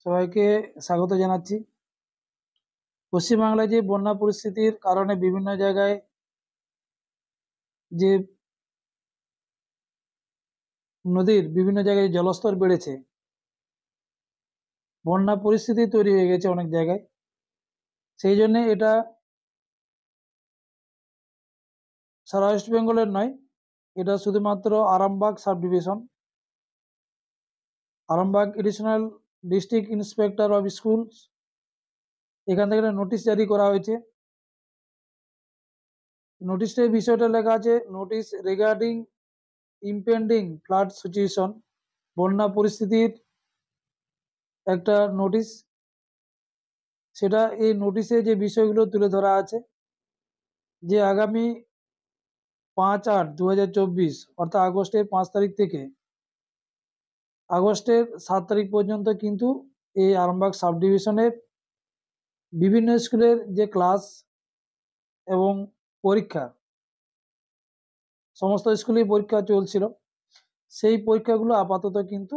সবাইকে স্বাগত জানাচ্ছি। পশ্চিমবাংলায় যে বন্যা পরিস্থিতির কারণে বিভিন্ন জায়গায় যে নদীর বিভিন্ন জায়গায় জলস্তর বেড়েছে, বন্যা পরিস্থিতি তৈরি হয়ে গেছে অনেক জায়গায়। সেই জন্য এটা সারা ওয়েস্ট বেঙ্গলের নয়, এটা শুধুমাত্র Arambagh sub division, Arambagh additional district inspector of schools, এখান থেকে একটা নোটিশ জারি করা হয়েছে। নোটিশটির বিষয়টা লেখা আছে, notice regarding impending flood situation, বন্যা পরিস্থিতির একটা নোটিশ। সেটা এই নোটিশে যে বিষয়গুলো তুলে ধরা আছে, যে আগামী 5/8/2024 অর্থাৎ আগস্টের 5 তারিখ থেকে আগস্টের 7 তারিখ পর্যন্ত কিন্তু এই আরামবাগ সাব ডিভিশনের বিভিন্ন স্কুলের যে ক্লাস এবং পরীক্ষা, সমস্ত স্কুলেই পরীক্ষা চলছিল, সেই পরীক্ষাগুলো আপাতত কিন্তু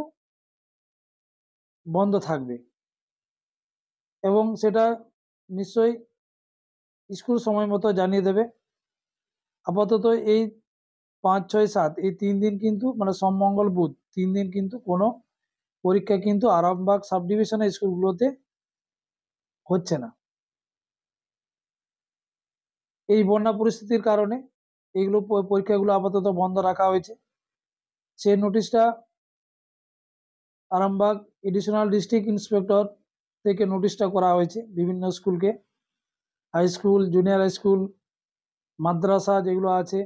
বন্ধ থাকবে এবং সেটা নিশ্চয়ই স্কুল সময় মতো জানিয়ে দেবে। আপাতত এই 5, 6, 7 এই 3 দিন কিন্তু মানে সোম, মঙ্গল, বুধ 3 দিন কিন্তু কোনো পরীক্ষা কিন্তু আরামবাগ সাব ডিভিশনের স্কুলগুলোতে হচ্ছে না। এই বন্যা পরিস্থিতির কারণে এইগুলো পরীক্ষাগুলো আপাতত বন্ধ রাখা হয়েছে। সেই নোটিশটা আরামবাগ এডিশনাল ডিস্ট্রিক্ট ইন্সপেক্টর থেকে নোটিশটা করা হয়েছে বিভিন্ন স্কুলকে, high school, junior high school, মাদ্রাসা যেগুলো আছে।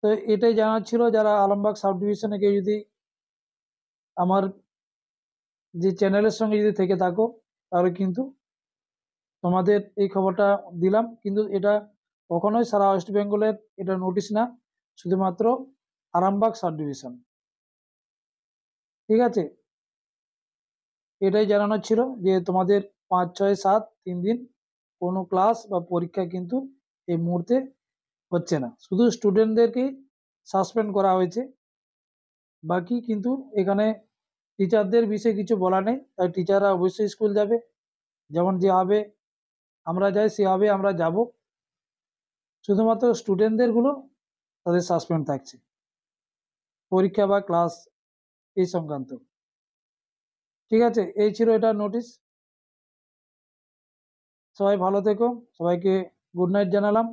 তো এটাই জানার ছিল, যারা আরামবাগ সাব ডিভিশনে কেউ যদি আমার যে চ্যানেলের সঙ্গে যদি থেকে থাকো, তাহলে কিন্তু তোমাদের এই খবরটা দিলাম। কিন্তু এটা কখনোই সারা ওয়েস্ট বেঙ্গলের এটা নোটিশ না, শুধুমাত্র আরামবাগ সাব ডিভিশন। ঠিক আছে, এটাই জানানোর ছিল যে তোমাদের 5, 6, 7 3 দিন কোনো ক্লাস বা পরীক্ষা কিন্তু এই মুহূর্তে হচ্ছে না। শুধু স্টুডেন্টদেরকেই সাসপেন্ড করা হয়েছে, বাকি কিন্তু এখানে টিচারদের বিষয়ে কিছু বলা নেই। তাই টিচাররা অবশ্যই স্কুল যাবে, যেমন যেভাবে আমরা যাই সেভাবে আমরা যাব। শুধুমাত্র স্টুডেন্টদের গুলো তাদের সাসপেন্ড থাকছে পরীক্ষা বা ক্লাস এই সংক্রান্ত। ঠিক আছে, এই ছিল এটা নোটিশ। সবাই ভালো থেকো, সবাইকে গুড নাইট জানালাম।